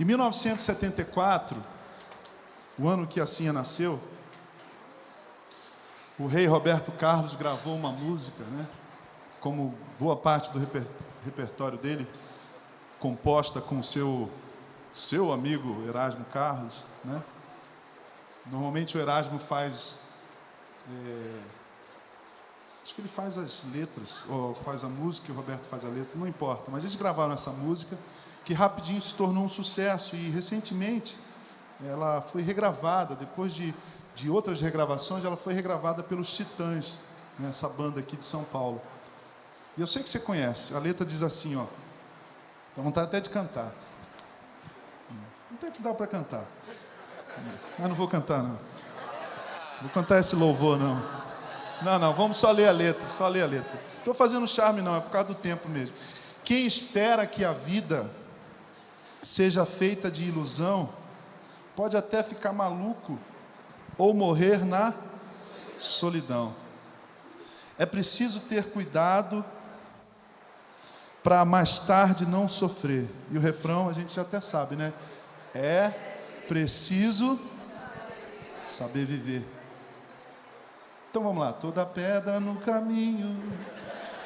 Em 1974, o ano que a Sinha nasceu, o rei Roberto Carlos gravou uma música, né, como boa parte do repertório dele, composta com o seu amigo Erasmo Carlos, né? Normalmente o Erasmo faz, acho que ele faz as letras, ou faz a música e o Roberto faz a letra, não importa. Mas eles gravaram essa música, que rapidinho se tornou um sucesso, e recentemente ela foi regravada, depois de outras regravações, ela foi regravada pelos Titãs, né, essa banda aqui de São Paulo. E eu sei que você conhece, a letra diz assim, ó, dá vontade até de cantar. Não tem que dar para cantar. Mas não vou cantar, não. Vou cantar esse louvor, não. Não, vamos só ler a letra, só ler a letra. Não estou fazendo charme, não, é por causa do tempo mesmo. Quem espera que a vida seja feita de ilusão, pode até ficar maluco ou morrer na solidão. É preciso ter cuidado para mais tarde não sofrer. E o refrão a gente já até sabe, né? É preciso saber viver. Então vamos lá. Toda pedra no caminho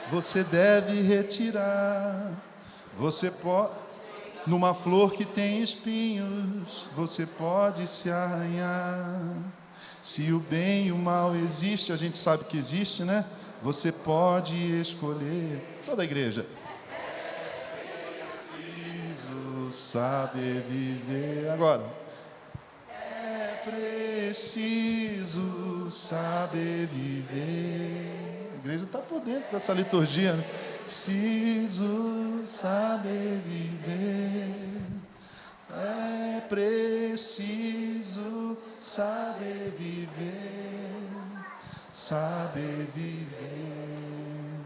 você deve retirar. Você pode, numa flor que tem espinhos, você pode se arranhar. Se o bem e o mal existe, a gente sabe que existe, né? Você pode escolher. Toda a igreja. Saber viver. Agora, é preciso saber viver. A igreja está por dentro dessa liturgia, né? Preciso saber viver. É preciso saber viver. Saber viver.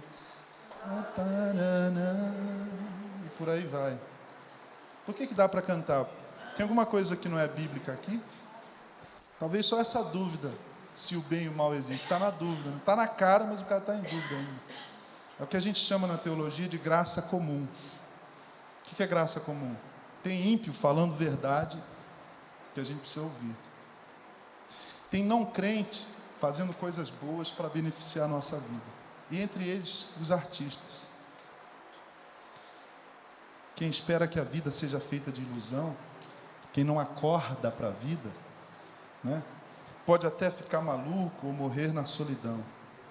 E por aí vai. Por que dá para cantar? Tem alguma coisa que não é bíblica aqui? Talvez só essa dúvida, se o bem e o mal existem. Está na dúvida, não está na cara, mas o cara está em dúvida ainda. É o que a gente chama na teologia de graça comum. O que é graça comum? Tem ímpio falando verdade que a gente precisa ouvir. Tem não crente fazendo coisas boas para beneficiar a nossa vida. E entre eles, os artistas. Quem espera que a vida seja feita de ilusão, quem não acorda para a vida, né, pode até ficar maluco ou morrer na solidão.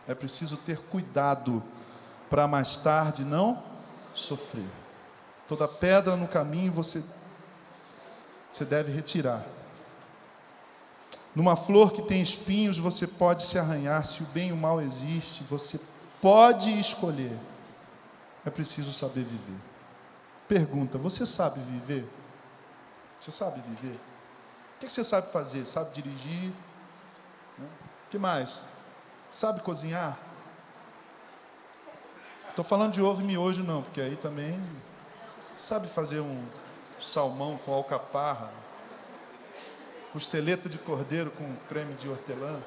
É preciso ter cuidado para mais tarde não sofrer. Toda pedra no caminho você deve retirar. Numa flor que tem espinhos você pode se arranhar. Se o bem e o mal existe, você pode escolher. É preciso saber viver. Pergunta, você sabe viver? Você sabe viver? O que você sabe fazer? Sabe dirigir? O que mais? Sabe cozinhar? Estou falando de ovo e miojo não, porque aí também... Sabe fazer um salmão com alcaparra? Costeleta de cordeiro com creme de hortelã?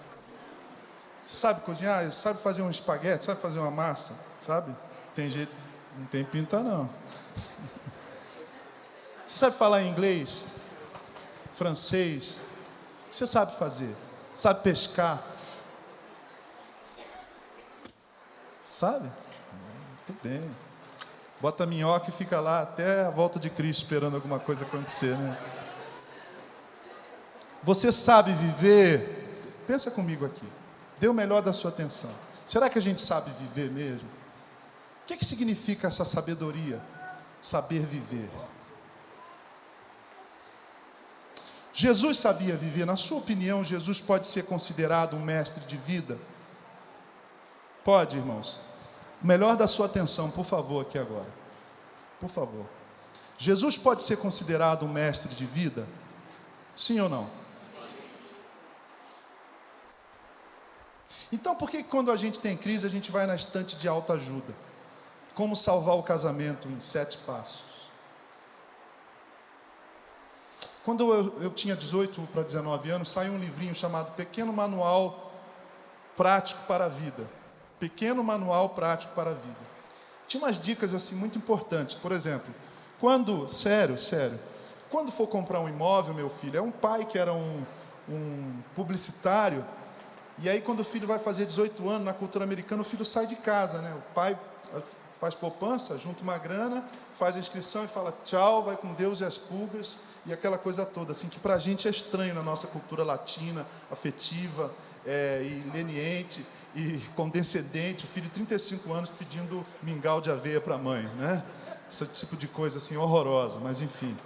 Você sabe cozinhar? Sabe fazer um espaguete? Sabe fazer uma massa? Sabe? Tem jeito, não tem pinta não. Você sabe falar inglês? Francês? O que você sabe fazer? Sabe pescar? Sabe? Muito bem. Bota a minhoca e fica lá até a volta de Cristo esperando alguma coisa acontecer, né? Você sabe viver? Pensa comigo aqui. Dê o melhor da sua atenção. Será que a gente sabe viver mesmo? O que significa essa sabedoria? Saber viver. Jesus sabia viver. Na sua opinião, Jesus pode ser considerado um mestre de vida? Pode, irmãos. O melhor da sua atenção, por favor, aqui agora. Por favor. Jesus pode ser considerado um mestre de vida? Sim ou não? Então, por que quando a gente tem crise, a gente vai na estante de autoajuda? Como salvar o casamento em 7 passos? Quando eu tinha 18 para 19 anos, saiu um livrinho chamado Pequeno Manual Prático para a Vida. Pequeno Manual Prático para a Vida. Tinha umas dicas assim muito importantes. Por exemplo, Quando for comprar um imóvel, meu filho, é um pai que era um publicitário, e aí quando o filho vai fazer 18 anos na cultura americana, o filho sai de casa, né? O pai faz poupança, junta uma grana, faz a inscrição e fala tchau, vai com Deus e as pulgas, e aquela coisa toda, assim, que para a gente é estranho na nossa cultura latina, afetiva, e leniente, e condescendente, o filho de 35 anos pedindo mingau de aveia para a mãe, né? Esse tipo de coisa assim horrorosa, mas enfim.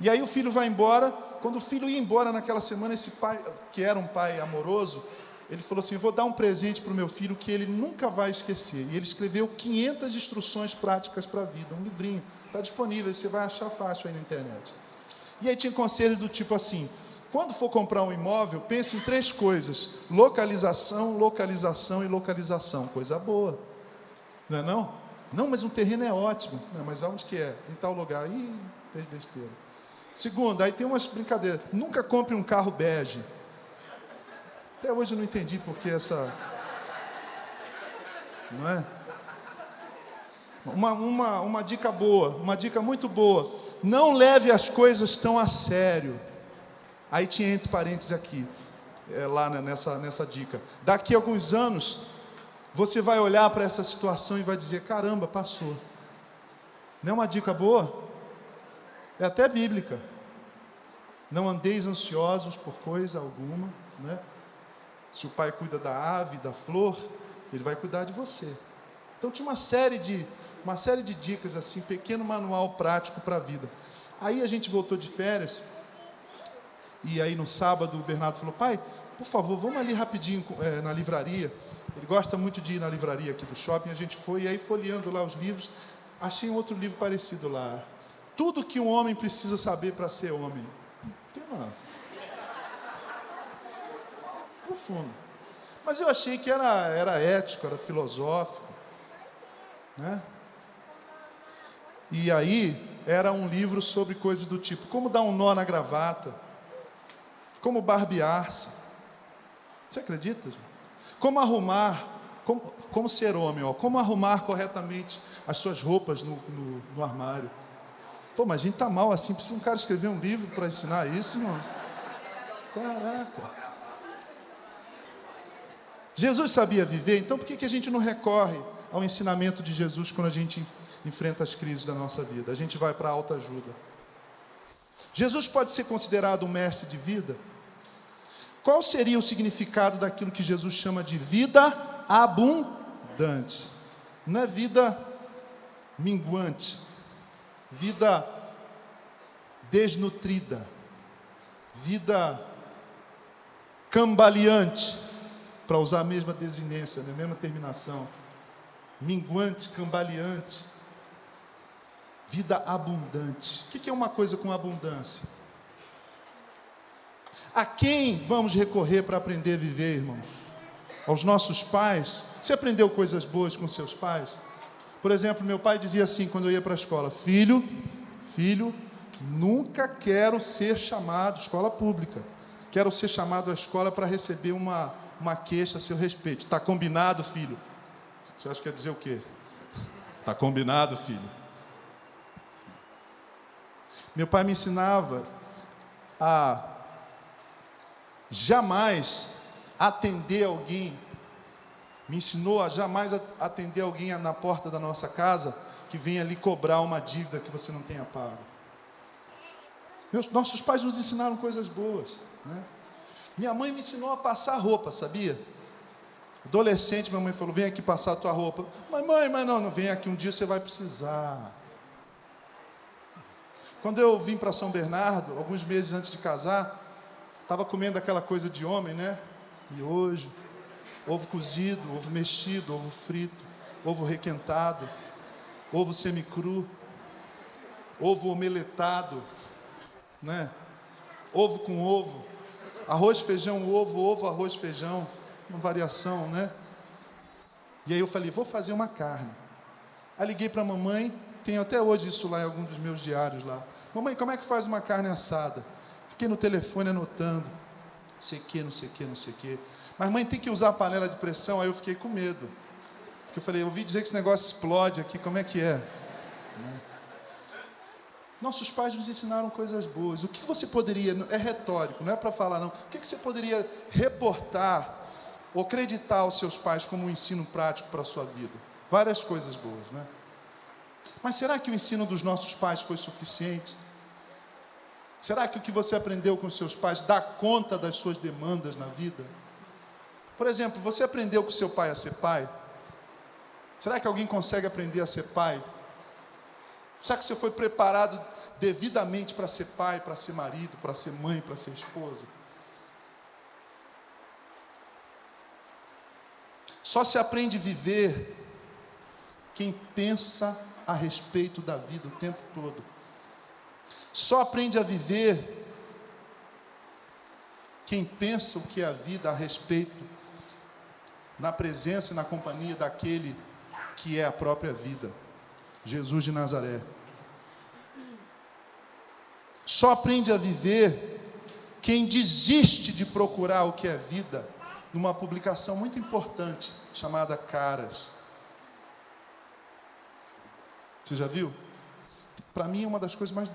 E aí o filho vai embora. Quando o filho ia embora naquela semana, esse pai, que era um pai amoroso, ele falou assim: vou dar um presente para o meu filho que ele nunca vai esquecer. E ele escreveu 500 instruções práticas para a vida, um livrinho, está disponível, você vai achar fácil aí na internet. E aí tinha conselhos do tipo assim: quando for comprar um imóvel, pense em 3 coisas: localização, localização e localização. Coisa boa, não é não? Não, mas um terreno é ótimo. Não, mas aonde que é? Em tal lugar. Ih, fez besteira. Segundo, aí tem umas brincadeiras. Nunca compre um carro bege. Até hoje eu não entendi porque essa... Não é? Uma dica boa, uma dica muito boa. Não leve as coisas tão a sério. Aí tinha entre parênteses aqui, lá nessa dica. Daqui a alguns anos, você vai olhar para essa situação e vai dizer: caramba, passou. Não é uma dica boa? É até bíblica. Não andeis ansiosos por coisa alguma, né? Se o pai cuida da ave, da flor, ele vai cuidar de você. Então tinha uma série de dicas assim, pequeno manual prático para a vida. Aí a gente voltou de férias, e aí no sábado o Bernardo falou: pai, por favor, vamos ali rapidinho na livraria. Ele gosta muito de ir na livraria aqui do shopping. A gente foi, e aí folheando lá os livros, achei um outro livro parecido lá. Tudo que um homem precisa saber para ser homem. Tem uma... profundo. Mas eu achei que era ético, era filosófico, né? E aí era um livro sobre coisas do tipo: como dar um nó na gravata, como barbear-se. Você acredita, gente? Como arrumar, como ser homem, ó, como arrumar corretamente as suas roupas no armário. Pô, mas a gente tá mal assim, precisa um cara escrever um livro para ensinar isso, irmão? Caraca. Jesus sabia viver, então por que a gente não recorre ao ensinamento de Jesus quando a gente enfrenta as crises da nossa vida? A gente vai para a autoajuda. Jesus pode ser considerado um mestre de vida? Qual seria o significado daquilo que Jesus chama de vida abundante? Não é vida minguante, vida desnutrida, vida cambaleante, para usar a mesma desinência, a mesma terminação. Minguante, cambaleante, vida abundante. O que é uma coisa com abundância? A quem vamos recorrer para aprender a viver, irmãos? Aos nossos pais? Você aprendeu coisas boas com seus pais? Por exemplo, meu pai dizia assim quando eu ia para a escola: filho, nunca quero ser chamado, escola pública, quero ser chamado à escola para receber uma queixa a seu respeito. Está combinado, filho? Você acha que quer dizer o quê? Está combinado, filho? Meu pai me ensinava a jamais atender alguém, me ensinou a jamais atender alguém na porta da nossa casa que vem ali cobrar uma dívida que você não tenha pago. Nossos pais nos ensinaram coisas boas, né? Minha mãe me ensinou a passar roupa, sabia? Adolescente, minha mãe falou: vem aqui passar a tua roupa. Mas não vem aqui, um dia você vai precisar. Quando eu vim para São Bernardo, alguns meses antes de casar, estava comendo aquela coisa de homem, né? Miojo, ovo cozido, ovo mexido, ovo frito, ovo requentado, ovo semicru, ovo omeletado, né? Ovo com ovo, arroz, feijão, ovo, arroz, feijão, uma variação, né? E aí eu falei: vou fazer uma carne. Aí liguei para a mamãe, tenho até hoje isso lá em algum dos meus diários lá. Mamãe, como é que faz uma carne assada? Fiquei no telefone anotando, não sei o que. Mas mãe, tem que usar a panela de pressão. Aí eu fiquei com medo, porque eu falei: eu ouvi dizer que esse negócio explode aqui, como é que é? Nossos pais nos ensinaram coisas boas. O que você poderia, é retórico, não é para falar não, o que você poderia reportar ou acreditar aos seus pais como um ensino prático para a sua vida? Várias coisas boas, né? Mas será que o ensino dos nossos pais foi suficiente? Será que o que você aprendeu com seus pais dá conta das suas demandas na vida? Por exemplo, você aprendeu com seu pai a ser pai? Será que alguém consegue aprender a ser pai? Será que você foi preparado devidamente para ser pai, para ser marido, para ser mãe, para ser esposa? Só se aprende a viver quem pensa a respeito da vida o tempo todo. Só aprende a viver quem pensa o que é a vida a respeito, na presença e na companhia daquele que é a própria vida, Jesus de Nazaré. Só aprende a viver quem desiste de procurar o que é vida, numa publicação muito importante, chamada Caras. Você já viu? Para mim é uma das coisas mais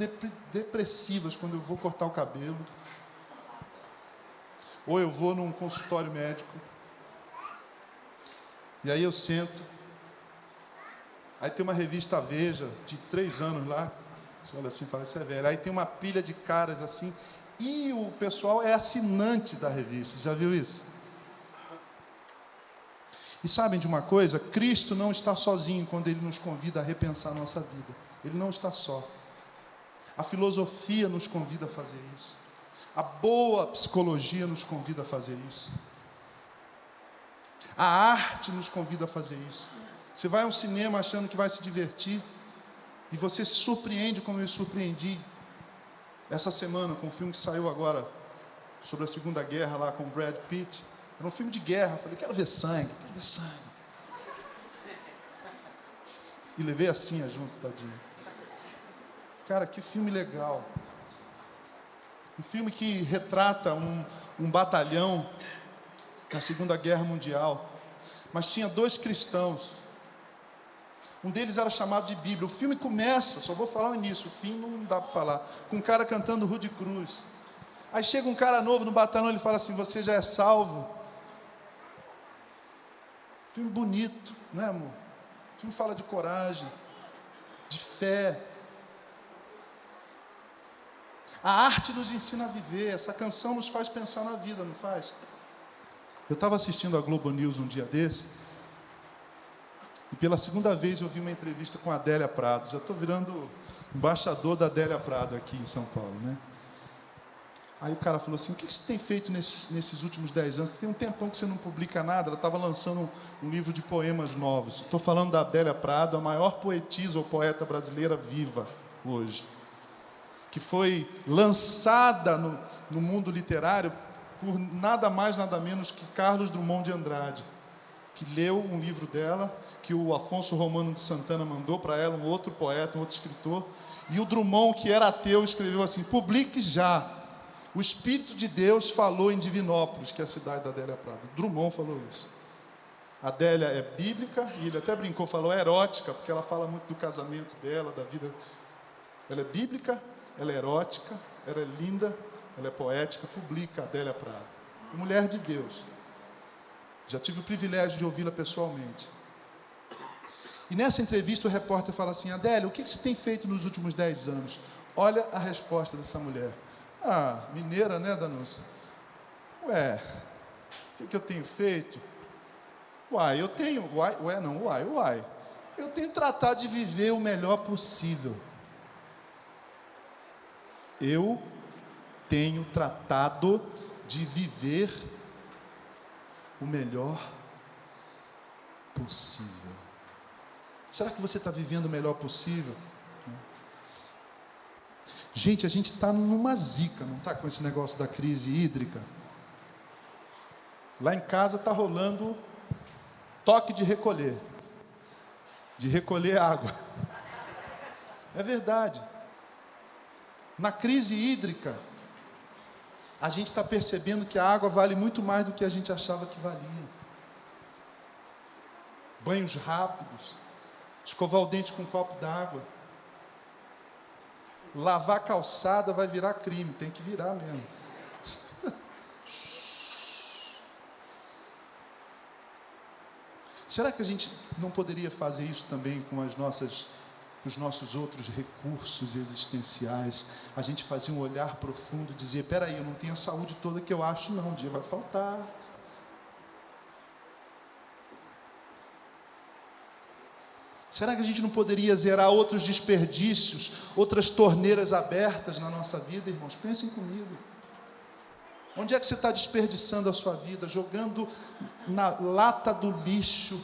depressivas quando eu vou cortar o cabelo, ou eu vou num consultório médico, e aí eu sento, aí tem uma revista Veja, de 3 anos lá, você olha assim e fala, isso é velho, aí tem uma pilha de caras assim, e o pessoal é assinante da revista, já viu isso? E sabem de uma coisa? Cristo não está sozinho quando Ele nos convida a repensar a nossa vida. Ele não está só. A filosofia nos convida a fazer isso. A boa psicologia nos convida a fazer isso. A arte nos convida a fazer isso. Você vai a um cinema achando que vai se divertir e você se surpreende como eu me surpreendi essa semana com um filme que saiu agora sobre a Segunda Guerra lá com o Brad Pitt. Era um filme de guerra. Eu falei, quero ver sangue, quero ver sangue. E levei a Cinha junto, tadinho. Cara, que filme legal. Um filme que retrata um batalhão na Segunda Guerra Mundial. Mas tinha 2 cristãos. Um deles era chamado de Bíblia. O filme começa, só vou falar o início, o fim não dá para falar, com um cara cantando Rude Cruz. Aí chega um cara novo no batalhão, ele fala assim, você já é salvo. Filme bonito, não é, amor? O filme fala de coragem, de fé. A arte nos ensina a viver. Essa canção nos faz pensar na vida, não faz? Eu estava assistindo a Globo News um dia desse, e pela segunda vez eu vi uma entrevista com a Adélia Prado. Já estou virando embaixador da Adélia Prado aqui em São Paulo, né? Aí o cara falou assim, o que você tem feito nesses últimos 10 anos? Você tem um tempão que você não publica nada. Ela estava lançando um livro de poemas novos. Estou falando da Adélia Prado, a maior poetisa ou poeta brasileira viva hoje, que foi lançada no mundo literário por nada mais, nada menos que Carlos Drummond de Andrade, que leu um livro dela, que o Afonso Romano de Santana mandou para ela, um outro poeta, um outro escritor, e o Drummond, que era ateu, escreveu assim, publique já. O Espírito de Deus falou em Divinópolis, que é a cidade da Adélia Prado. Drummond falou isso. A Adélia é bíblica, e ele até brincou, falou erótica, porque ela fala muito do casamento dela, da vida. Ela é bíblica, ela é erótica, ela é linda, ela é poética, publica a Adélia Prado. Mulher de Deus. Já tive o privilégio de ouvi-la pessoalmente. E nessa entrevista o repórter fala assim, Adélia, o que você tem feito nos últimos 10 anos? Olha a resposta dessa mulher. Ah, mineira, né, Danusa? Ué, o que eu tenho feito? Uai, eu tenho... Uai. Eu tenho tratado de viver o melhor possível. Eu tenho tratado de viver o melhor possível. Será que você está vivendo o melhor possível? Gente, a gente está numa zica, não está com esse negócio da crise hídrica? Lá em casa está rolando toque de recolher água. É verdade. Na crise hídrica, a gente está percebendo que a água vale muito mais do que a gente achava que valia. Banhos rápidos, escovar o dente com um copo d'água, Lavar calçada vai virar crime, tem que virar mesmo. Será que a gente não poderia fazer isso também com os nossos outros recursos existenciais? A gente fazer um olhar profundo, dizer, peraí, eu não tenho a saúde toda que eu acho, não, um dia vai faltar. Será que a gente não poderia zerar outros desperdícios, outras torneiras abertas na nossa vida, irmãos? Pensem comigo. Onde é que você está desperdiçando a sua vida? Jogando na lata do lixo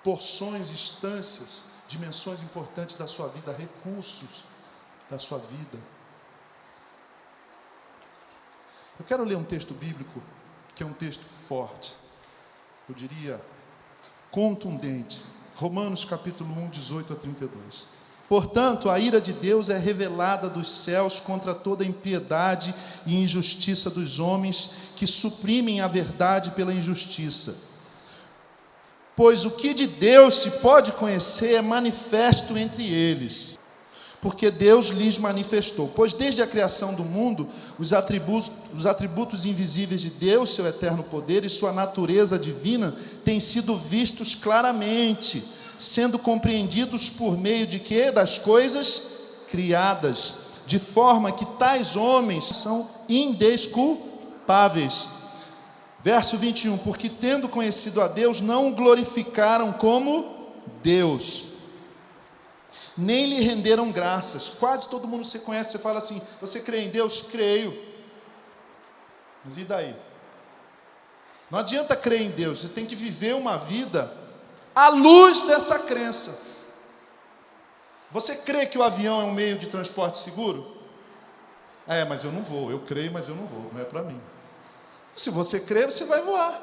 porções, instâncias, dimensões importantes da sua vida, recursos da sua vida. Eu quero ler um texto bíblico, que é um texto forte, eu diria contundente. Romanos capítulo 1, 18 a 32. Portanto, a ira de Deus é revelada dos céus contra toda impiedade e injustiça dos homens que suprimem a verdade pela injustiça. Pois o que de Deus se pode conhecer é manifesto entre eles, porque Deus lhes manifestou. Pois desde a criação do mundo, os atributos invisíveis de Deus, seu eterno poder e sua natureza divina, têm sido vistos claramente, sendo compreendidos por meio de quê? Das coisas criadas, de forma que tais homens são indesculpáveis. Verso 21, porque tendo conhecido a Deus, não o glorificaram como Deus, nem lhe renderam graças. Quase todo mundo você conhece, você fala assim, você crê em Deus? Creio. Mas e daí? Não adianta crer em Deus, você tem que viver uma vida à luz dessa crença. Você crê que o avião é um meio de transporte seguro? Mas eu não vou, eu creio, mas eu não vou, não é para mim. Se você crê, você vai voar.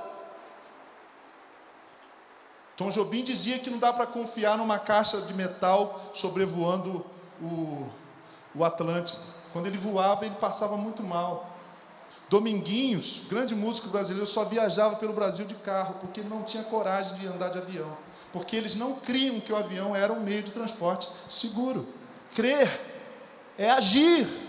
Tom Jobim dizia que não dá para confiar numa caixa de metal sobrevoando o Atlântico. Quando ele voava, ele passava muito mal. Dominguinhos, grande músico brasileiro, só viajava pelo Brasil de carro, porque ele não tinha coragem de andar de avião. Porque eles não criam que o avião era um meio de transporte seguro. Crer é agir.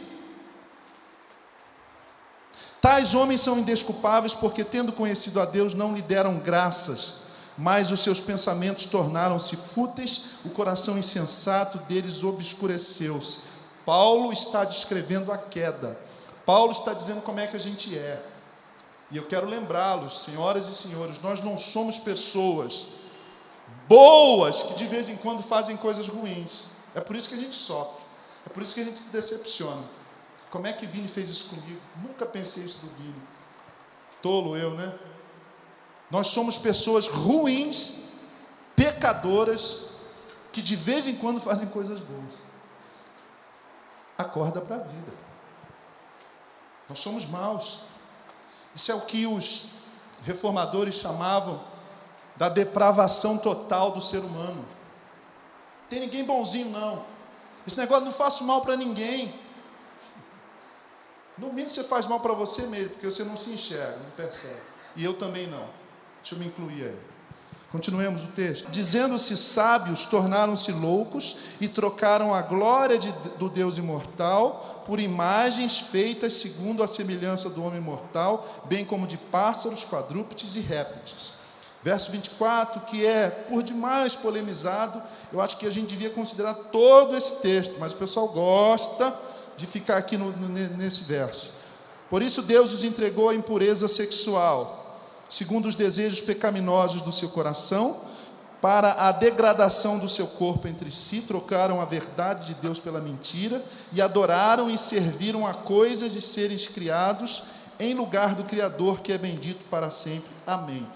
Tais homens são indesculpáveis, porque tendo conhecido a Deus, não lhe deram graças, mas os seus pensamentos tornaram-se fúteis, o coração insensato deles obscureceu-se. Paulo está descrevendo a queda. Paulo está dizendo como é que a gente é. E eu quero lembrá-los, senhoras e senhores, nós não somos pessoas boas que de vez em quando fazem coisas ruins. É por isso que a gente sofre. É por isso que a gente se decepciona. Como é que Vini fez isso comigo? Nunca pensei isso do Vini. Tolo eu, né? Nós somos pessoas ruins, pecadoras, que de vez em quando fazem coisas boas. Acorda para a vida. Nós somos maus. Isso é o que os reformadores chamavam da depravação total do ser humano. Não tem ninguém bonzinho, não. Esse negócio não faço mal para ninguém. No mínimo você faz mal para você mesmo, porque você não se enxerga, não percebe. E eu também não. Deixa eu me incluir aí. Continuemos o texto. Dizendo-se sábios, tornaram-se loucos e trocaram a glória do Deus imortal por imagens feitas segundo a semelhança do homem mortal, bem como de pássaros, quadrúpedes e répteis. Verso 24, que é por demais polemizado. Eu acho que a gente devia considerar todo esse texto, mas o pessoal gosta de ficar aqui nesse verso. Por isso Deus os entregou à impureza sexual, segundo os desejos pecaminosos do seu coração, para a degradação do seu corpo entre si, trocaram a verdade de Deus pela mentira, e adoraram e serviram a coisas e seres criados, em lugar do Criador, que é bendito para sempre. Amém.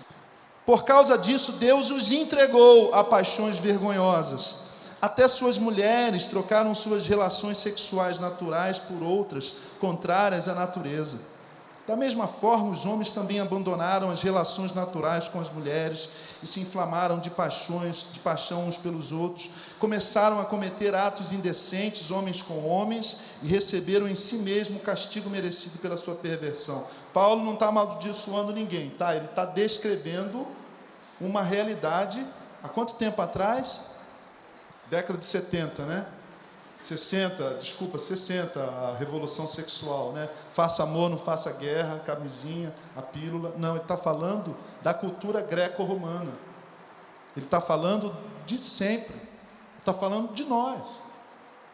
Por causa disso, Deus os entregou a paixões vergonhosas. Até suas mulheres trocaram suas relações sexuais naturais por outras, contrárias à natureza. Da mesma forma, os homens também abandonaram as relações naturais com as mulheres e se inflamaram de paixão uns pelos outros. Começaram a cometer atos indecentes, homens com homens, e receberam em si mesmo o castigo merecido pela sua perversão. Paulo não está amaldiçoando ninguém, tá? Ele está descrevendo uma realidade. Há quanto tempo atrás? Década de 70, né? 60, a revolução sexual, né? Faça amor, não faça guerra, camisinha, a pílula. Não, ele está falando da cultura greco-romana. Ele está falando de sempre. Está falando de nós.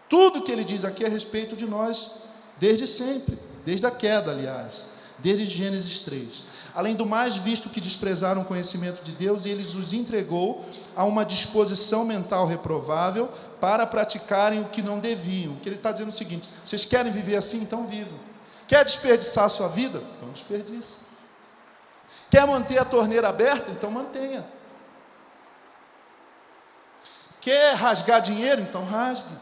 Tudo que ele diz aqui é a respeito de nós, desde sempre. Desde a queda, aliás. Desde Gênesis 3. Além do mais, visto que desprezaram o conhecimento de Deus, ele os entregou a uma disposição mental reprovável para praticarem o que não deviam. O que ele está dizendo é o seguinte: vocês querem viver assim? Então vivam. Quer desperdiçar a sua vida? Então desperdiça. Quer manter a torneira aberta? Então mantenha. Quer rasgar dinheiro? Então rasgue.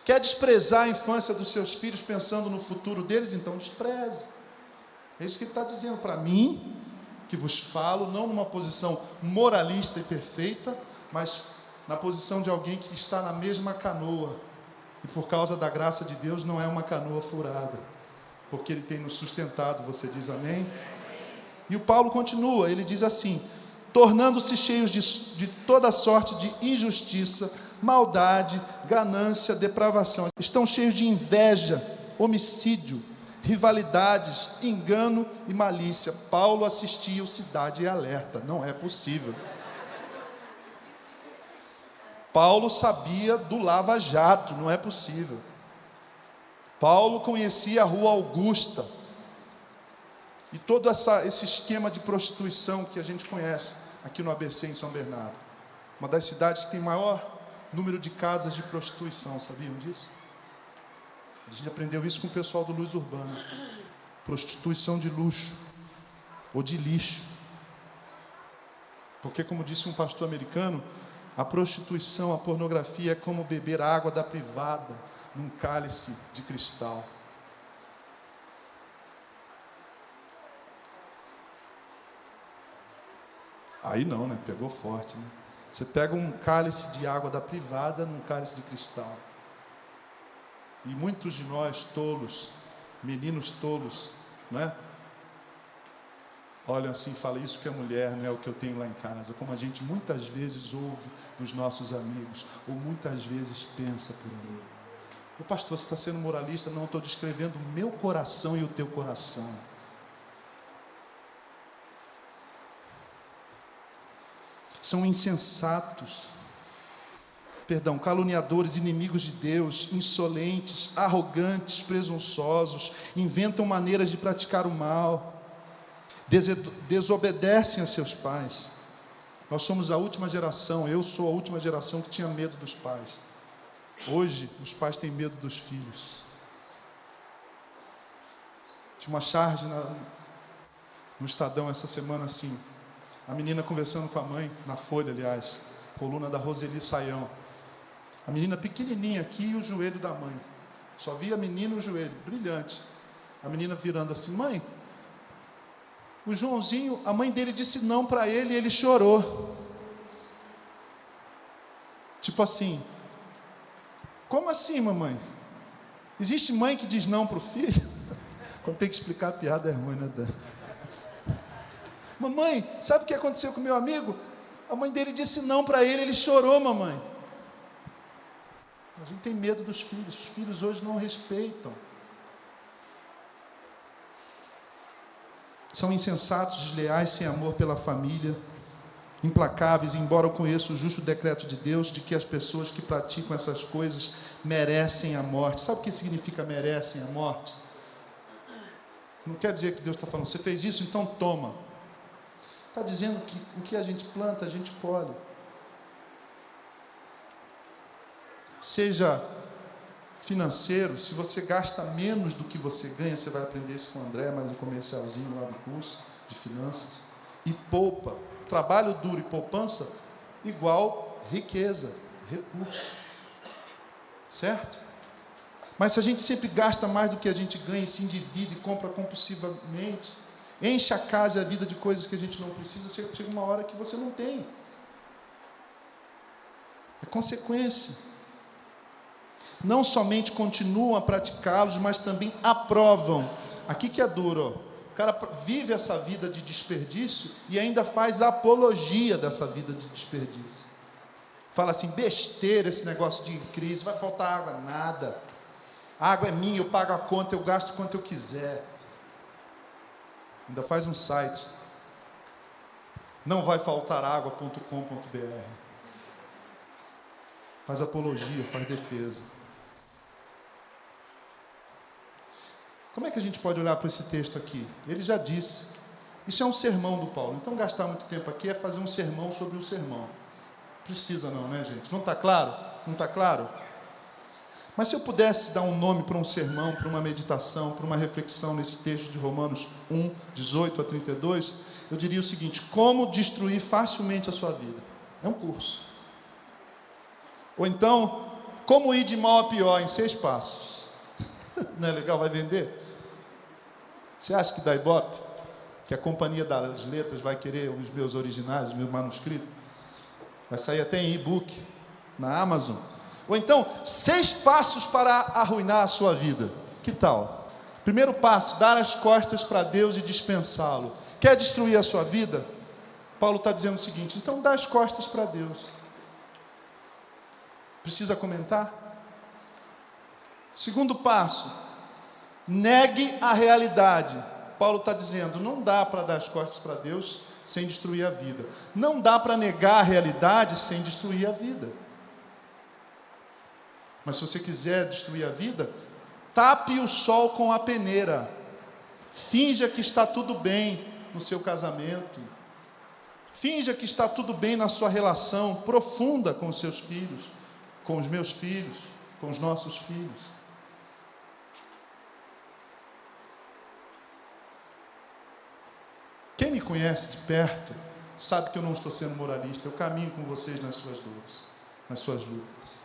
Quer desprezar a infância dos seus filhos pensando no futuro deles? Então despreze. É isso que ele está dizendo para mim, que vos falo, não numa posição moralista e perfeita, mas na posição de alguém que está na mesma canoa. E por causa da graça de Deus, não é uma canoa furada, porque Ele tem nos sustentado. Você diz amém? E o Paulo continua, ele diz assim: tornando-se cheios de toda sorte de injustiça, maldade, ganância, depravação. Estão cheios de inveja, homicídio, rivalidades, engano e malícia. Paulo assistia o Cidade Alerta. Não é possível. Paulo sabia do Lava Jato. Não é possível. Paulo conhecia a Rua Augusta e todo esse esquema de prostituição que a gente conhece aqui no ABC, em São Bernardo. Uma das cidades que tem maior número de casas de prostituição. Sabiam disso? A gente aprendeu isso com o pessoal do Luz Urbana. Prostituição de luxo ou de lixo. Porque, como disse um pastor americano, a prostituição, a pornografia é como beber água da privada num cálice de cristal. Aí não, né? Pegou forte, né? Você pega um cálice de água da privada num cálice de cristal. E muitos de nós, tolos, meninos tolos, né? Olham assim e falam: isso que é mulher, não é o que eu tenho lá em casa. Como a gente muitas vezes ouve dos nossos amigos, ou muitas vezes pensa por aí. O pastor, você está sendo moralista? Não, estou descrevendo o meu coração e o teu coração. São insensatos, caluniadores, inimigos de Deus, insolentes, arrogantes, presunçosos, inventam maneiras de praticar o mal, desobedecem a seus pais. Nós somos a última geração, eu sou a última geração que tinha medo dos pais. Hoje, os pais têm medo dos filhos. Tinha uma charge no Estadão essa semana assim, a menina conversando com a mãe, na Folha, aliás, coluna da Roseli Saião. A menina pequenininha aqui e o joelho da mãe. Só via a menina e o joelho, brilhante. A menina virando assim: mãe, o Joãozinho, a mãe dele disse não para ele e ele chorou. Tipo assim: como assim, mamãe? Existe mãe que diz não para o filho? Quando tem que explicar a piada é ruim, né, Dan? Mamãe, sabe o que aconteceu com meu amigo? A mãe dele disse não para ele, ele chorou, mamãe. A gente tem medo dos filhos. Os filhos hoje não respeitam. São insensatos, desleais, sem amor pela família, implacáveis, embora eu conheça o justo decreto de Deus de que as pessoas que praticam essas coisas merecem a morte. Sabe o que significa merecem a morte? Não quer dizer que Deus está falando: você fez isso, então toma. Está dizendo que o que a gente planta, a gente colhe. Seja financeiro, se você gasta menos do que você ganha, você vai aprender isso com o André, mais um comercialzinho lá do curso de finanças, e poupa. Trabalho duro e poupança igual riqueza, recurso. Certo? Mas se a gente sempre gasta mais do que a gente ganha, e se endivida e compra compulsivamente, enche a casa e a vida de coisas que a gente não precisa, chega uma hora que você não tem. É consequência. Não somente continuam a praticá-los, mas também aprovam. Aqui que é duro, ó. O cara vive essa vida de desperdício e ainda faz apologia dessa vida de desperdício. Fala assim, besteira esse negócio de crise, vai faltar água, nada. A água é minha, eu pago a conta, eu gasto quanto eu quiser. Ainda faz um site. Não vai faltar água.com.br. Faz apologia, faz defesa. Como é que a gente pode olhar para esse texto aqui? Ele já disse. Isso é um sermão do Paulo. Então gastar muito tempo aqui é fazer um sermão sobre o sermão. Precisa não, né, gente? Não está claro? Não está claro? Mas se eu pudesse dar um nome para um sermão, para uma meditação, para uma reflexão nesse texto de Romanos 1, 18 a 32, eu diria o seguinte: como destruir facilmente a sua vida. É um curso. Ou então, como ir de mal a pior em 6 passos. Não é legal? Vai vender? Você acha que dá Ibope? Que a Companhia das Letras vai querer os meus originais, os meus manuscritos? Vai sair até em e-book, na Amazon. Ou então, 6 passos para arruinar a sua vida. Que tal? Primeiro passo, dar as costas para Deus e dispensá-lo. Quer destruir a sua vida? Paulo está dizendo o seguinte: então dá as costas para Deus. Precisa comentar? Segundo passo, negue a realidade. Paulo está dizendo, não dá para dar as costas para Deus sem destruir a vida. Não dá para negar a realidade sem destruir a vida. Mas se você quiser destruir a vida, tape o sol com a peneira. Finja que está tudo bem no seu casamento. Finja que está tudo bem na sua relação profunda com os seus filhos, com os meus filhos, com os nossos filhos. Quem me conhece de perto sabe que eu não estou sendo moralista. Eu caminho com vocês nas suas dores, nas suas lutas.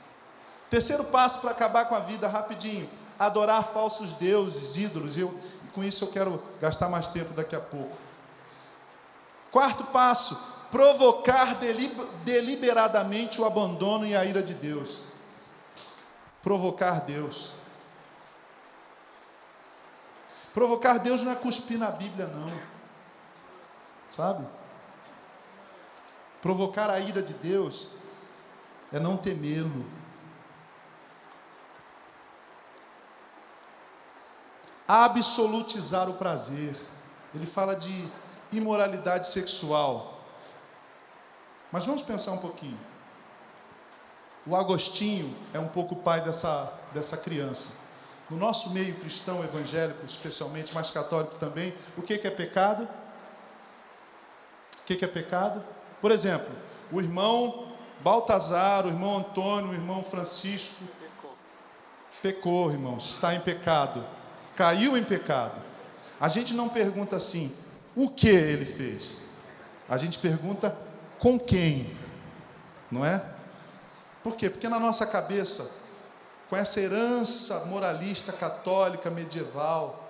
Terceiro passo para acabar com a vida, rapidinho: adorar falsos deuses, ídolos. E com isso eu quero gastar mais tempo daqui a pouco. Quarto passo: provocar deliberadamente o abandono e a ira de Deus. Provocar Deus. Provocar Deus não é cuspir na Bíblia, não. Sabe? Provocar a ira de Deus é não temê-lo. Absolutizar o prazer. Ele fala de imoralidade sexual. Mas vamos pensar um pouquinho. O Agostinho é um pouco o pai dessa criança. No nosso meio cristão evangélico, especialmente, mais católico também, o que é pecado? O que é pecado? Por exemplo, o irmão Baltazar, o irmão Antônio, o irmão Francisco pecou, irmãos, está em pecado, caiu em pecado. A gente não pergunta assim, o que ele fez? A gente pergunta com quem, não é? Por quê? Porque na nossa cabeça, com essa herança moralista católica medieval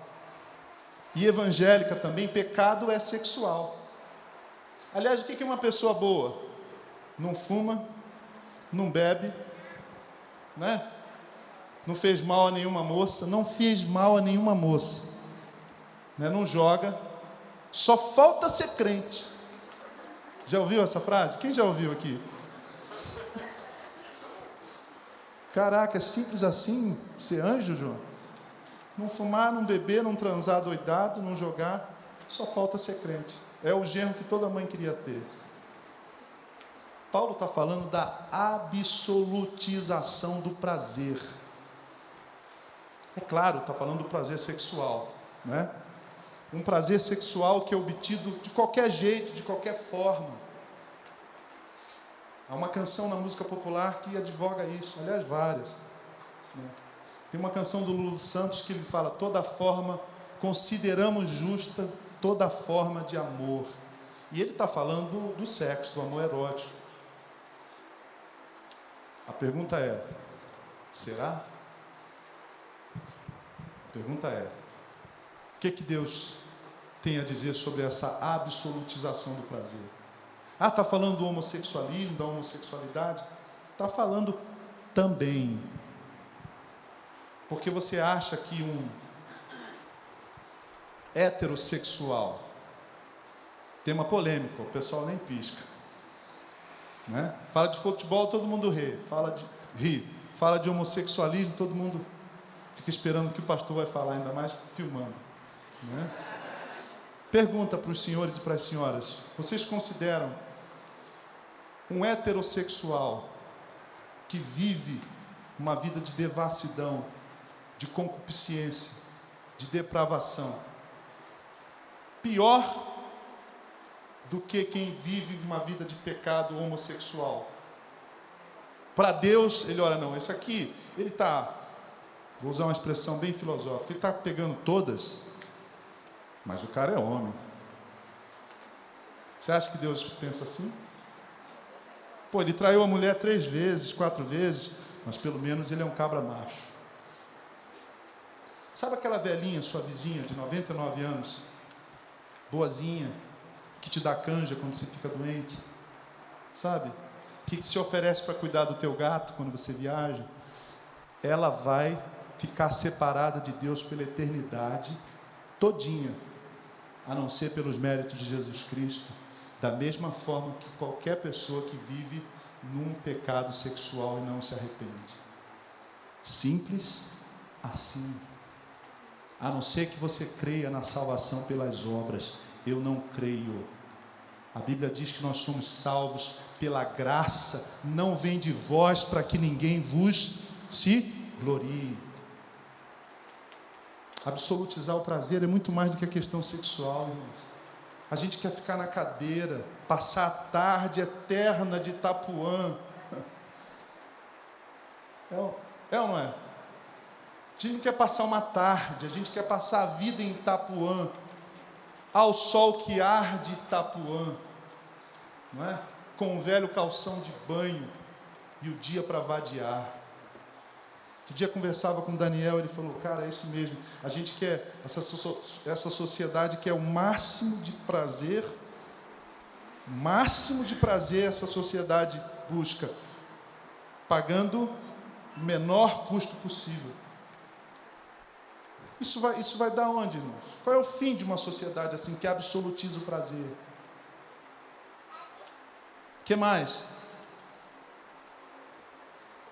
e evangélica também, pecado é sexual. Aliás, o que é uma pessoa boa? Não fuma, não bebe, né? Não fez mal a nenhuma moça, não fez mal a nenhuma moça, né? Não joga, só falta ser crente. Já ouviu essa frase? Quem já ouviu aqui? Caraca, é simples assim ser anjo, João? Não fumar, não beber, não transar doidado, não jogar, só falta ser crente. É o genro que toda mãe queria ter. Paulo está falando da absolutização do prazer. É claro, está falando do prazer sexual, né? Um prazer sexual que é obtido de qualquer jeito, de qualquer forma. Há uma canção na música popular que advoga isso, aliás, várias, né? Tem uma canção do Lulu Santos que ele fala: toda forma consideramos justa, toda forma de amor. E ele está falando do sexo, do amor erótico. A pergunta é: será? A pergunta é: o que Deus tem a dizer sobre essa absolutização do prazer? Ah, está falando do homossexualismo, da homossexualidade? Está falando também. Porque você acha que um heterossexual, tema polêmico, o pessoal nem pisca. né? Fala de futebol, todo mundo ri. Fala de homossexualismo, todo mundo fica esperando o que o pastor vai falar, ainda mais filmando, né? Pergunta para os senhores e para as senhoras: vocês consideram um heterossexual que vive uma vida de devassidão, de concupiscência, de depravação, pior do que quem vive uma vida de pecado homossexual? Para Deus, ele olha, não, esse aqui, ele está, vou usar uma expressão bem filosófica, ele está pegando todas, mas o cara é homem. Você acha que Deus pensa assim? Pô, ele traiu a mulher 3 vezes, 4 vezes, mas pelo menos ele é um cabra macho. Sabe aquela velhinha, sua vizinha, de 99 anos, boazinha, que te dá canja quando você fica doente? Sabe? Que se oferece para cuidar do teu gato quando você viaja? Ela vai ficar separada de Deus pela eternidade todinha, a não ser pelos méritos de Jesus Cristo, da mesma forma que qualquer pessoa que vive num pecado sexual e não se arrepende. Simples assim. A não ser que você creia na salvação pelas obras. Eu não creio. A Bíblia diz que nós somos salvos pela graça, não vem de vós para que ninguém vos se glorie. Absolutizar o prazer é muito mais do que a questão sexual, irmãos. A gente quer ficar na cadeira, passar a tarde eterna de Itapuã. É ou não é? A gente não quer passar uma tarde, a gente quer passar a vida em Itapuã, ao sol que arde Itapuã, não é? Com um velho calção de banho e o dia para vadiar. Outro dia conversava com o Daniel, ele falou, cara, é isso mesmo, a gente quer, essa sociedade quer o máximo de prazer essa sociedade busca, pagando o menor custo possível. Isso vai dar onde, irmãos? Qual é o fim de uma sociedade assim, que absolutiza o prazer? O que mais?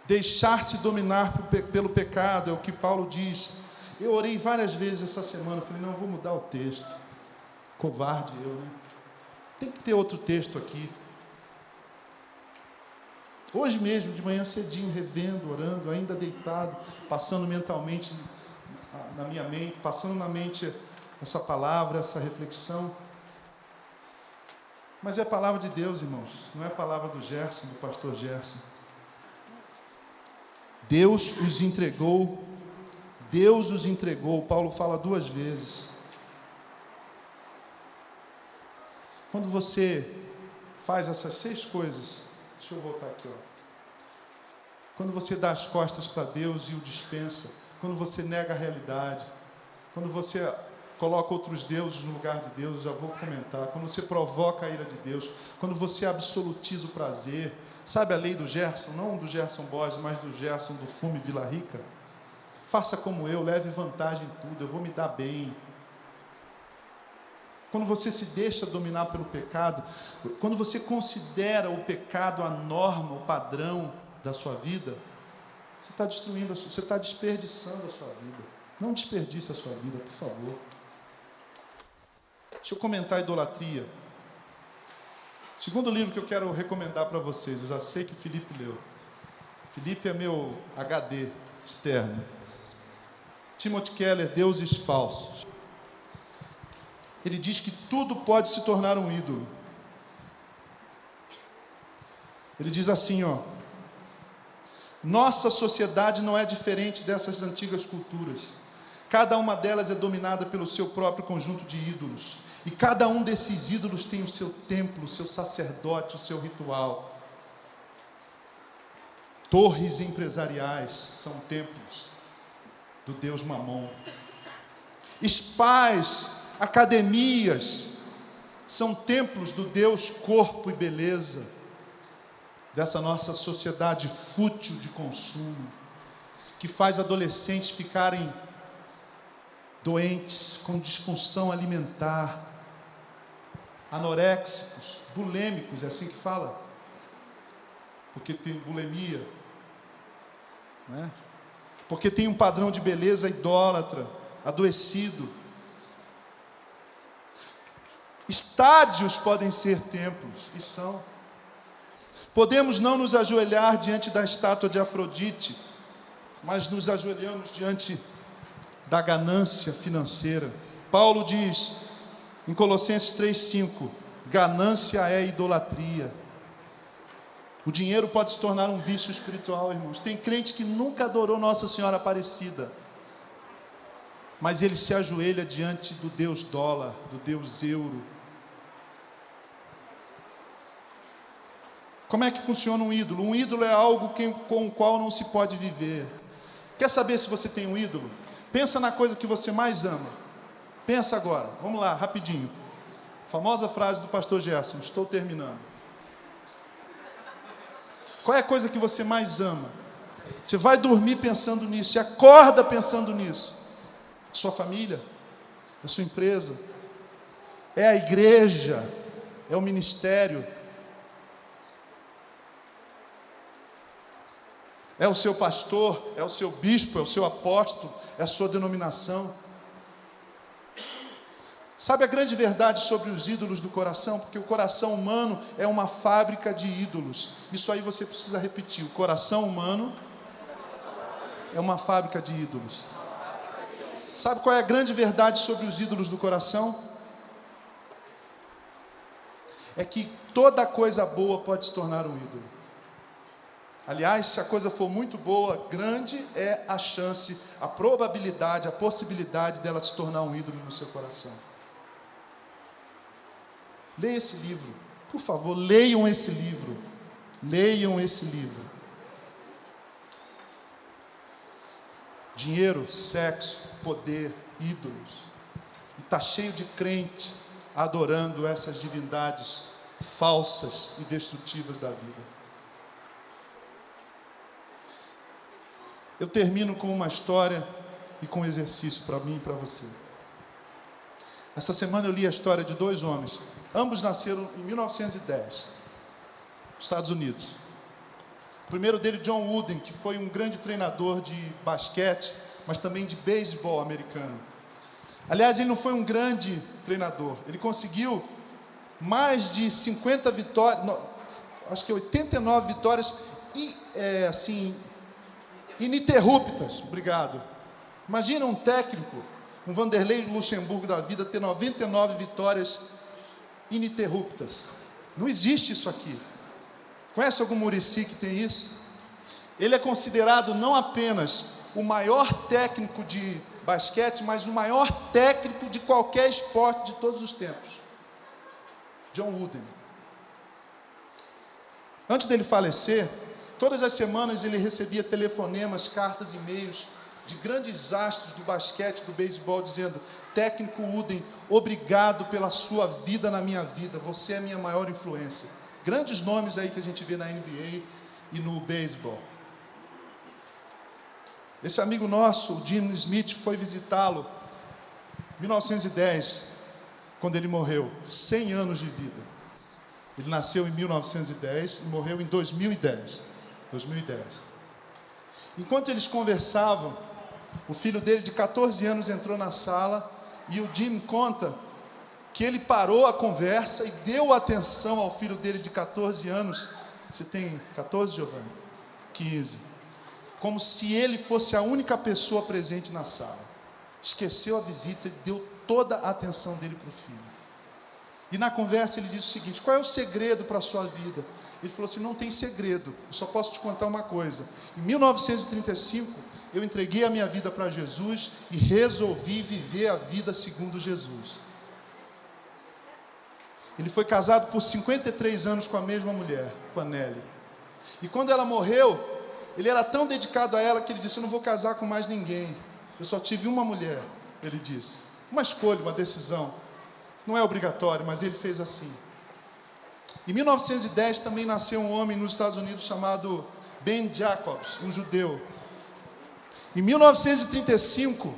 Deixar-se dominar pelo pecado, é o que Paulo diz. Eu orei várias vezes essa semana, falei, não, eu vou mudar o texto. Covarde eu, né? Tem que ter outro texto aqui. Hoje mesmo, de manhã cedinho, revendo, orando, ainda deitado, passando mentalmente na minha mente, passando na mente essa palavra, essa reflexão. Mas é a palavra de Deus, irmãos, não é a palavra do Gerson, do pastor Gerson. Deus os entregou, Paulo fala 2 vezes. Quando você faz essas 6 coisas, deixa eu voltar aqui, ó. Quando você dá as costas para Deus e o dispensa, quando você nega a realidade, quando você coloca outros deuses no lugar de Deus, já vou comentar, quando você provoca a ira de Deus, quando você absolutiza o prazer, sabe a lei do Gerson? Não do Gerson Borges, mas do Gerson do Fume Vila Rica. Faça como eu, leve vantagem em tudo, eu vou me dar bem. Quando você se deixa dominar pelo pecado, quando você considera o pecado a norma, o padrão da sua vida, você está destruindo, você está desperdiçando a sua vida. Não desperdice a sua vida, por favor. Deixa eu comentar a idolatria. Segundo livro que eu quero recomendar para vocês, eu já sei que o Felipe leu. Felipe é meu HD externo. Timothy Keller, Deuses Falsos. Ele diz que tudo pode se tornar um ídolo. Ele diz assim, ó: nossa sociedade não é diferente dessas antigas culturas. Cada uma delas é dominada pelo seu próprio conjunto de ídolos. E cada um desses ídolos tem o seu templo, o seu sacerdote, o seu ritual. Torres empresariais são templos do Deus Mamon. Spas, academias, são templos do Deus corpo e beleza, dessa nossa sociedade fútil de consumo, que faz adolescentes ficarem doentes, com disfunção alimentar, anoréxicos, bulêmicos, é assim que fala? porque tem bulimia, né? Porque tem um padrão de beleza idólatra, adoecido. Estádios podem ser templos, e são. Podemos não nos ajoelhar diante da estátua de Afrodite, mas nos ajoelhamos diante da ganância financeira. Paulo diz em Colossenses 3,5: ganância é idolatria. O dinheiro pode se tornar um vício espiritual, irmãos. Tem crente que nunca adorou Nossa Senhora Aparecida, mas ele se ajoelha diante do Deus dólar, do Deus euro. Como é que funciona um ídolo? Um ídolo é algo com o qual não se pode viver. Quer saber se você tem um ídolo? Pensa na coisa que você mais ama. Pensa agora. Vamos lá, rapidinho. Famosa frase do pastor Gerson. Estou terminando. Qual é a coisa que você mais ama? Você vai dormir pensando nisso e acorda pensando nisso. Sua família, a sua empresa, é a igreja, é o ministério, é o seu pastor, é o seu bispo, é o seu apóstolo, é a sua denominação. Sabe a grande verdade sobre os ídolos do coração? Porque o coração humano é uma fábrica de ídolos. Isso aí você precisa repetir. O coração humano é uma fábrica de ídolos. Sabe qual é a grande verdade sobre os ídolos do coração? É que toda coisa boa pode se tornar um ídolo. Aliás, se a coisa for muito boa, grande é a chance, a probabilidade, a possibilidade dela se tornar um ídolo no seu coração. Leia esse livro, por favor, leiam esse livro. Leiam esse livro. Dinheiro, sexo, poder, ídolos. E está cheio de crente adorando essas divindades falsas e destrutivas da vida. Eu termino com uma história e com um exercício para mim e para você. Essa semana eu li a história de dois homens. Ambos nasceram em 1910, Estados Unidos. O primeiro dele, John Wooden, que foi um grande treinador de basquete, mas também de beisebol americano. Aliás, ele não foi um grande treinador. Ele conseguiu mais de 50 vitórias, acho que 89 vitórias, ininterruptas. Obrigado. Imagina um técnico, um Vanderlei Luxemburgo da vida, ter 99 vitórias ininterruptas. Não existe isso aqui. Conhece algum Muricy que tem isso? Ele é considerado não apenas o maior técnico de basquete, mas o maior técnico de qualquer esporte de todos os tempos. John Wooden. Antes dele falecer, todas as semanas ele recebia telefonemas, cartas, e-mails de grandes astros do basquete, do beisebol, dizendo: técnico Wooden, obrigado pela sua vida na minha vida, você é a minha maior influência. Grandes nomes aí que a gente vê na NBA e no beisebol. Esse amigo nosso, o Jim Smith, foi visitá-lo em 1910, quando ele morreu, 100 anos de vida. Ele nasceu em 1910 e morreu em 2010. Enquanto eles conversavam, o filho dele de 14 anos entrou na sala e o Jim conta que ele parou a conversa e deu atenção ao filho dele de 14 anos. Você tem 14, Giovanni? 15. Como se ele fosse a única pessoa presente na sala. Esqueceu a visita e deu toda a atenção dele para o filho. E na conversa ele disse o seguinte: qual é o segredo para a sua vida? Ele falou assim: não tem segredo, eu só posso te contar uma coisa. Em 1935, eu entreguei a minha vida para Jesus e resolvi viver a vida segundo Jesus. Ele foi casado por 53 anos com a mesma mulher, com a Nelly. E quando ela morreu, ele era tão dedicado a ela que ele disse: eu não vou casar com mais ninguém. Eu só tive uma mulher, ele disse. Uma escolha, uma decisão. Não é obrigatório, mas ele fez assim. Em 1910 também nasceu um homem nos Estados Unidos chamado Ben Jacobs, um judeu. Em 1935,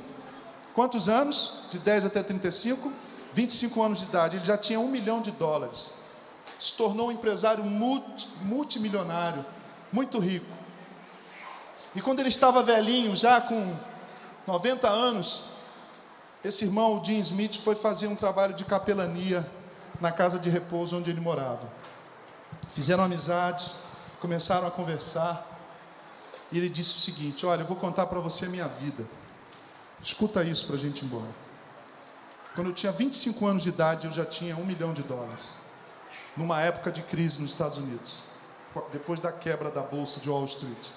quantos anos? De 10 até 35? 25 anos de idade, ele já tinha $1 milhão. Se tornou um empresário multimilionário. muito rico. E quando ele estava velhinho, já com 90 anos, esse irmão, o Jim Smith, foi fazer um trabalho de capelania na casa de repouso onde ele morava. Fizeram amizades, começaram a conversar, e ele disse o seguinte: olha, eu vou contar para você a minha vida. Escuta isso para a gente ir embora. Quando eu tinha 25 anos de idade, eu já tinha $1 milhão, numa época de crise nos Estados Unidos, depois da quebra da bolsa de Wall Street.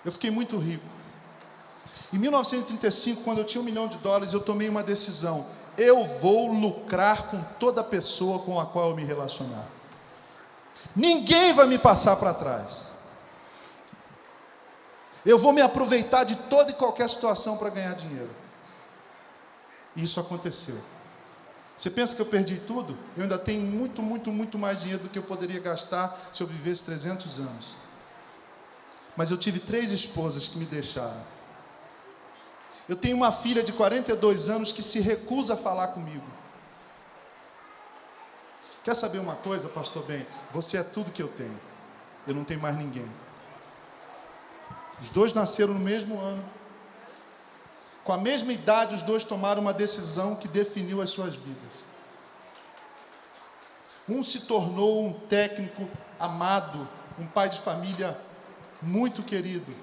Eu fiquei muito rico. Em 1935, quando eu tinha $1 milhão, eu tomei uma decisão: eu vou lucrar com toda pessoa com a qual eu me relacionar. Ninguém vai me passar para trás. Eu vou me aproveitar de toda e qualquer situação para ganhar dinheiro. E isso aconteceu. Você pensa que eu perdi tudo? Eu ainda tenho muito mais dinheiro do que eu poderia gastar se eu vivesse 300 anos. Mas eu tive 3 esposas que me deixaram. Eu tenho uma filha de 42 anos que se recusa a falar comigo. Quer saber uma coisa, pastor Ben? Você é tudo que eu tenho. Eu não tenho mais ninguém. Os 2 nasceram no mesmo ano. Com a mesma idade, os 2 tomaram uma decisão que definiu as suas vidas. Um se tornou um técnico amado, um pai de família muito querido,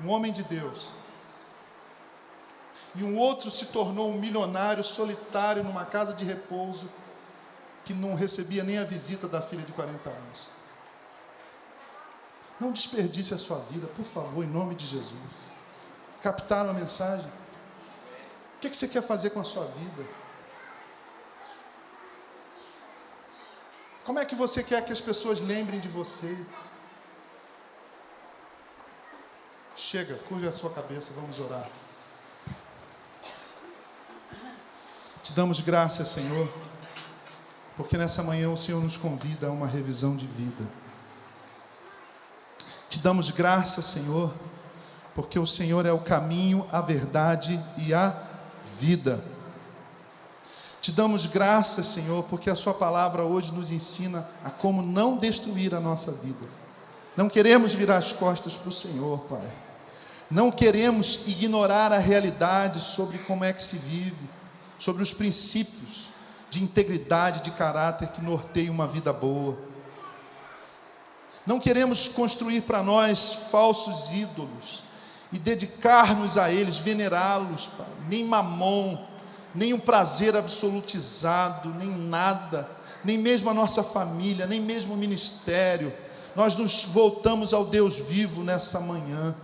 um homem de Deus. E um outro se tornou um milionário solitário numa casa de repouso, que não recebia nem a visita da filha de 40 anos. Não desperdice a sua vida, por favor, em nome de Jesus. Captaram a mensagem? O que você quer fazer com a sua vida? Como é que você quer que as pessoas lembrem de você? Chega, curve a sua cabeça, vamos orar. Te damos graças, Senhor, porque nessa manhã o Senhor nos convida a uma revisão de vida. Te damos graças, Senhor, porque o Senhor é o caminho, a verdade e a vida. Te damos graças, Senhor, porque a sua palavra hoje nos ensina a como não destruir a nossa vida. Não queremos virar as costas para o Senhor, Pai. Não queremos ignorar a realidade sobre como é que se vive, sobre os princípios de integridade, de caráter que norteiam uma vida boa. Não queremos construir para nós falsos ídolos e dedicar-nos a eles, venerá-los, Pai. Nem mamon, nem um prazer absolutizado, nem nada, nem mesmo a nossa família, nem mesmo o ministério. Nós nos voltamos ao Deus vivo nessa manhã,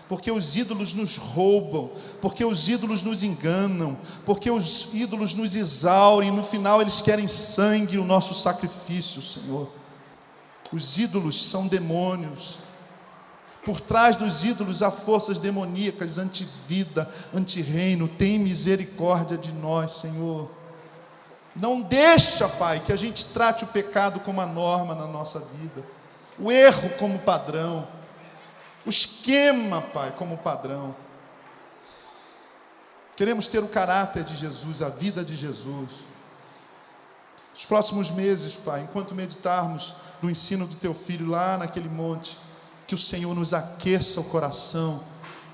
porque os ídolos nos roubam, porque os ídolos nos enganam, porque os ídolos nos exaurem, no final eles querem sangue, o nosso sacrifício, Senhor. Os ídolos são demônios. Por trás dos ídolos há forças demoníacas, antivida, antirreino. Tem misericórdia de nós, Senhor. Não deixa, Pai, que a gente trate o pecado como a norma na nossa vida, o erro como padrão, o esquema, Pai, como padrão. Queremos ter o caráter de Jesus, a vida de Jesus. Nos próximos meses, Pai, enquanto meditarmos no ensino do Teu Filho lá naquele monte, que o Senhor nos aqueça o coração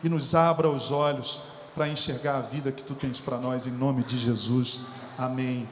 e nos abra os olhos para enxergar a vida que Tu tens para nós, em nome de Jesus. Amém.